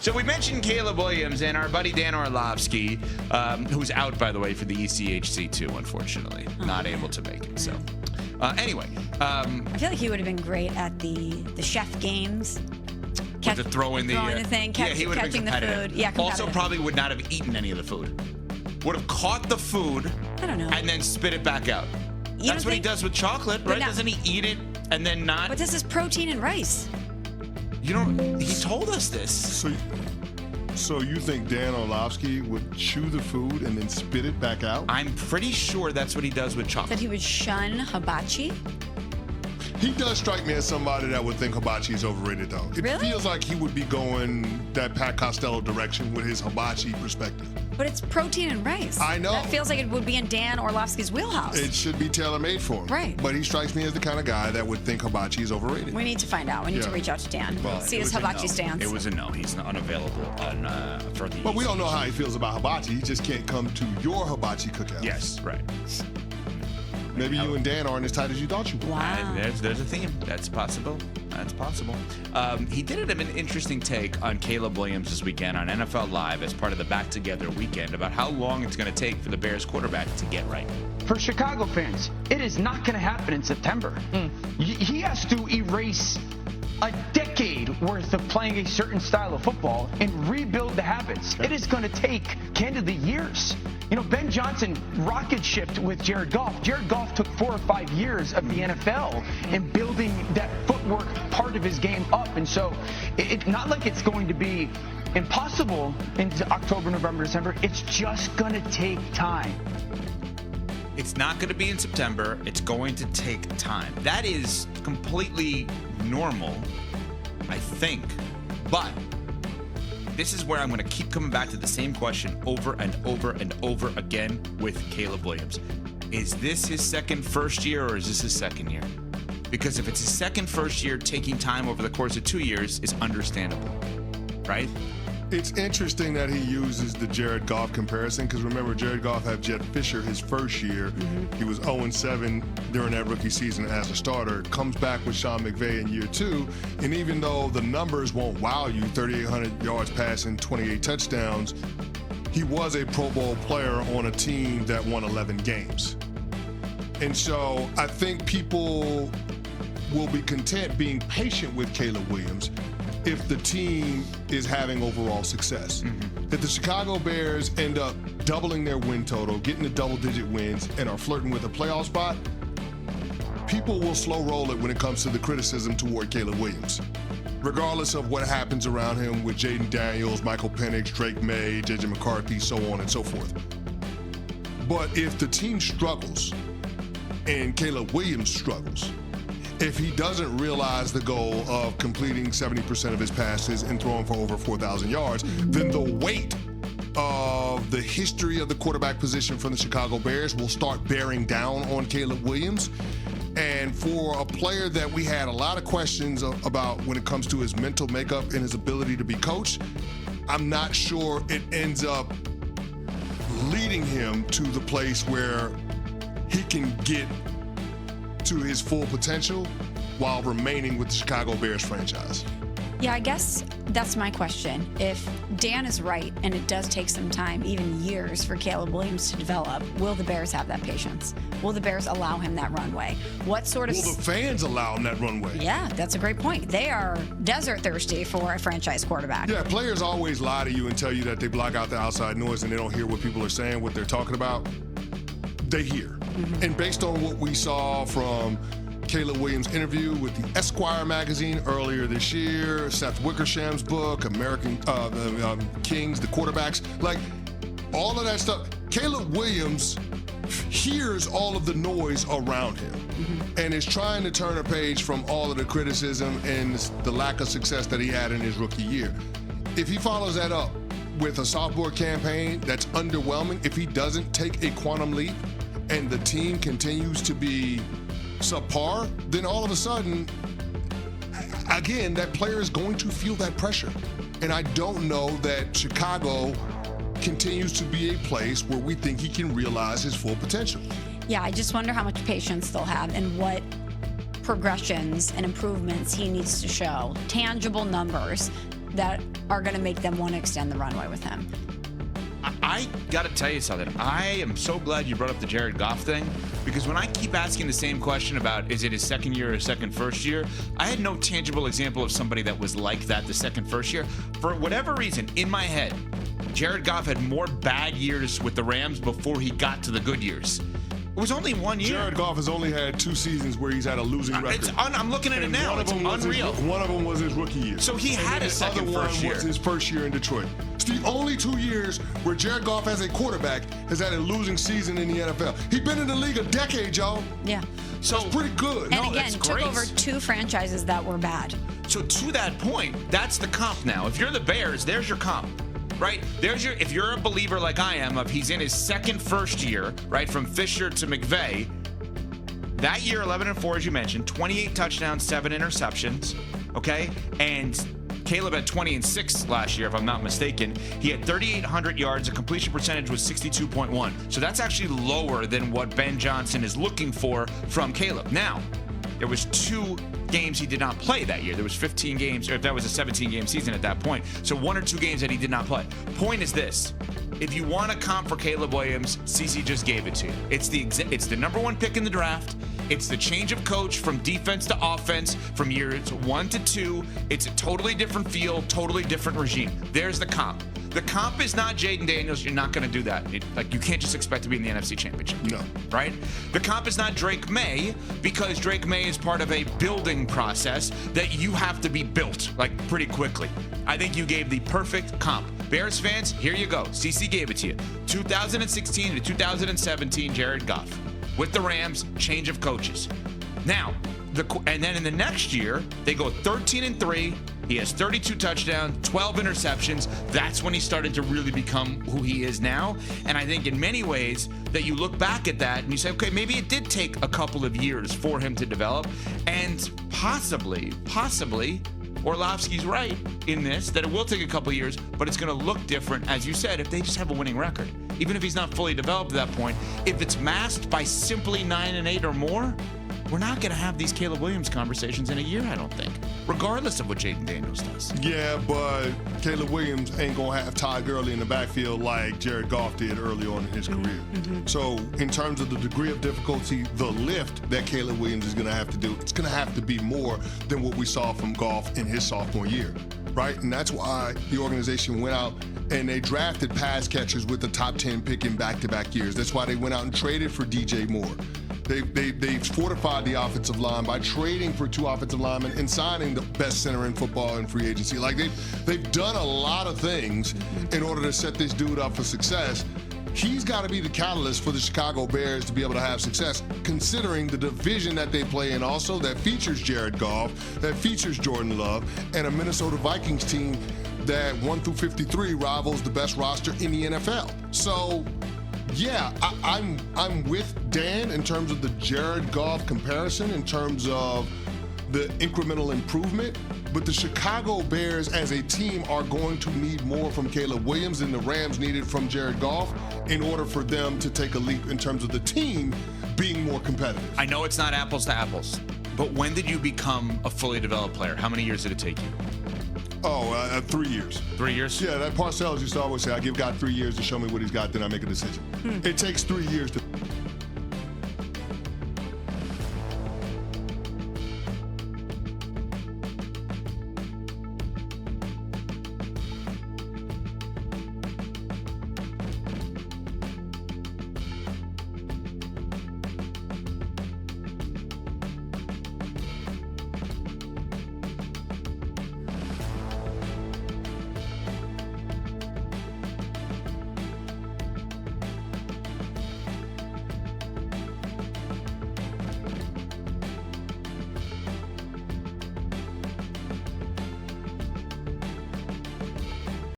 So we mentioned Caleb Williams and our buddy Dan Orlovsky, who's out, by the way, for the ECHC too, unfortunately. Not able to make it. So anyway. I feel like he would have been great at the chef games. To throw in the thing, he would have been competitive. The food. Yeah, competitive. Also, probably would not have eaten any of the food. Would have caught the food. I don't know. And then spit it back out. That's what he does with chocolate, right? Doesn't he eat it and then not? But this is protein and rice. You know, he told us this. So you think Dan Orlovsky would chew the food and then spit it back out? I'm pretty sure that's what he does with chocolate. That he would shun hibachi? He does strike me as somebody that would think hibachi is overrated, though. It feels like he would be going that Pat Costello direction with his hibachi perspective. But it's protein and rice. I know. That feels like it would be in Dan Orlovsky's wheelhouse. It should be tailor-made for him. Right. But he strikes me as the kind of guy that would think hibachi is overrated. We need to find out. We need to reach out to Dan. See his hibachi stance. It was a no. He's unavailable for the. But we don't know how he feels about hibachi. He just can't come to your hibachi cookout. Yes, right. Maybe you and Dan aren't as tight as you thought you were. Wow. There's a theme. That's possible. That's possible. He did an interesting take on Caleb Williams this weekend on NFL Live as part of the Back Together weekend about how long it's going to take for the Bears quarterback to get right. For Chicago fans, it is not going to happen in September. He has to erase a decade worth of playing a certain style of football and rebuild the habits. It is going to take, candidly, years. You know, Ben Johnson rocket shipped with Jared Goff. Jared Goff took 4 or 5 years of the NFL and building that footwork part of his game up. And so it's not like it's going to be impossible in October, November, December. It's just going to take time. It's not going to be in September. It's going to take time. That is completely normal, I think. But this is where I'm going to keep coming back to the same question over and over and over again with Caleb Williams. Is this his first year, or is this his second year? Because if it's his first year, taking time over the course of 2 years is understandable, right? It's interesting that he uses the Jared Goff comparison, because remember, Jared Goff had Jeff Fisher his first year. He was 0-7 during that rookie season as a starter. Comes back with Sean McVay in year 2, and even though the numbers won't wow you, 3,800 yards passing, 28 touchdowns, he was a Pro Bowl player on a team that won 11 games. And so I think people will be content being patient with Caleb Williams if the team is having overall success. If the Chicago Bears end up doubling their win total, getting to double-digit wins, and are flirting with a playoff spot, people will slow roll it when it comes to the criticism toward Caleb Williams, regardless of what happens around him with Jayden Daniels, Michael Penix, Drake May, J.J. McCarthy, so on and so forth. But if the team struggles and Caleb Williams struggles, if he doesn't realize the goal of completing 70% of his passes and throwing for over 4,000 yards, then the weight of the history of the quarterback position from the Chicago Bears will start bearing down on Caleb Williams. And for a player that we had a lot of questions about when it comes to his mental makeup and his ability to be coached, I'm not sure it ends up leading him to the place where he can get to his full potential while remaining with the Chicago Bears franchise. Yeah, I guess that's my question. If Dan is right and it does take some time, even years, for Caleb Williams to develop, will the Bears have that patience? Will the Bears allow him that runway? What sort of... Will the fans allow him that runway? Yeah, that's a great point. They are desert thirsty for a franchise quarterback. Yeah, players always lie to you and tell you that they block out the outside noise and they don't hear what people are saying, what they're talking about. They hear. And based on what we saw from Caleb Williams' interview with the Esquire magazine earlier this year, Seth Wickersham's book, American Kings, the quarterbacks, like all of that stuff, Caleb Williams hears all of the noise around him and is trying to turn a page from all of the criticism and the lack of success that he had in his rookie year. If he follows that up with a sophomore campaign that's underwhelming, if he doesn't take a quantum leap and the team continues to be subpar, then all of a sudden, again, that player is going to feel that pressure. And I don't know that Chicago continues to be a place where we think he can realize his full potential. Yeah, I just wonder how much patience they'll have and what progressions and improvements he needs to show, tangible numbers that are going to make them want to extend the runway with him. I got to tell you something. I am so glad you brought up the Jared Goff thing, because when I keep asking the same question about is it his second year or first year, I had no tangible example of somebody that was like that the first year. For whatever reason, in my head, Jared Goff had more bad years with the Rams before he got to the good years. It was only 1 year. Jared Goff has only had 2 seasons where he's had a losing record. I'm looking at it now. It's unreal. One of them was his rookie year. So he had a second first year. The other one was his first year in Detroit. It's the only 2 years where Jared Goff as a quarterback has had a losing season in the NFL. He's been in the league a decade, y'all. Yeah. So it's pretty good. And again, took over 2 franchises that were bad. So to that point, that's the comp now. If you're the Bears, there's your comp. Right? If you're a believer like I am of he's in his first year, right, from Fisher to McVay, that year 11-4 as you mentioned, 28 touchdowns, 7 interceptions, okay? And Caleb had 20-6 last year if I'm not mistaken. He had 3,800 yards, the completion percentage was 62.1. So that's actually lower than what Ben Johnson is looking for from Caleb. Now, there was 2 games he did not play that year. There was 15 games, or if that was a 17-game season at that point. So 1 or 2 games that he did not play. Point is this. If you want a comp for Caleb Williams, CC just gave it to you. It's the #1 pick in the draft. It's the change of coach from defense to offense from years 1 to 2. It's a totally different feel, totally different regime. There's the comp. The comp is not Jayden Daniels. You're not going to do that. You can't just expect to be in the NFC Championship. No. Right? The comp is not Drake May, because Drake May is part of a building process that you have to be built, pretty quickly. I think you gave the perfect comp. Bears fans, here you go. CC gave it to you. 2016 to 2017, Jared Goff. With the Rams, change of coaches. Now, and then in the next year, they go 13-3. He has 32 touchdowns, 12 interceptions. That's when he started to really become who he is now. And I think in many ways that you look back at that and you say, okay, maybe it did take a couple of years for him to develop. And possibly, Orlovsky's right in this, that it will take a couple of years, but it's going to look different, as you said, if they just have a winning record. Even if he's not fully developed at that point, if it's masked by simply 9-8 or more, we're not going to have these Caleb Williams conversations in a year, I don't think, regardless of what Jayden Daniels does. Yeah, but Caleb Williams ain't going to have Todd Gurley in the backfield like Jared Goff did early on in his career. So in terms of the degree of difficulty, the lift that Caleb Williams is going to have to do, it's going to have to be more than what we saw from Goff in his sophomore year, right? And that's why the organization went out and they drafted pass catchers with the top 10 pick in back-to-back years. That's why they went out and traded for DJ Moore. They've fortified the offensive line by trading for 2 offensive linemen and signing the best center in football in free agency. They've done a lot of things in order to set this dude up for success. He's got to be the catalyst for the Chicago Bears to be able to have success, considering the division that they play in also that features Jared Goff, that features Jordan Love, and a Minnesota Vikings team that 1 through 53 rivals the best roster in the NFL. So, yeah, I'm with Dan in terms of the Jared Goff comparison, in terms of the incremental improvement. But the Chicago Bears as a team are going to need more from Caleb Williams than the Rams needed from Jared Goff in order for them to take a leap in terms of the team being more competitive. I know it's not apples to apples, but when did you become a fully developed player? How many years did it take you? 3 years. 3 years? Yeah, that Parcells used to always say, I give God 3 years to show me what he's got, then I make a decision. It takes 3 years to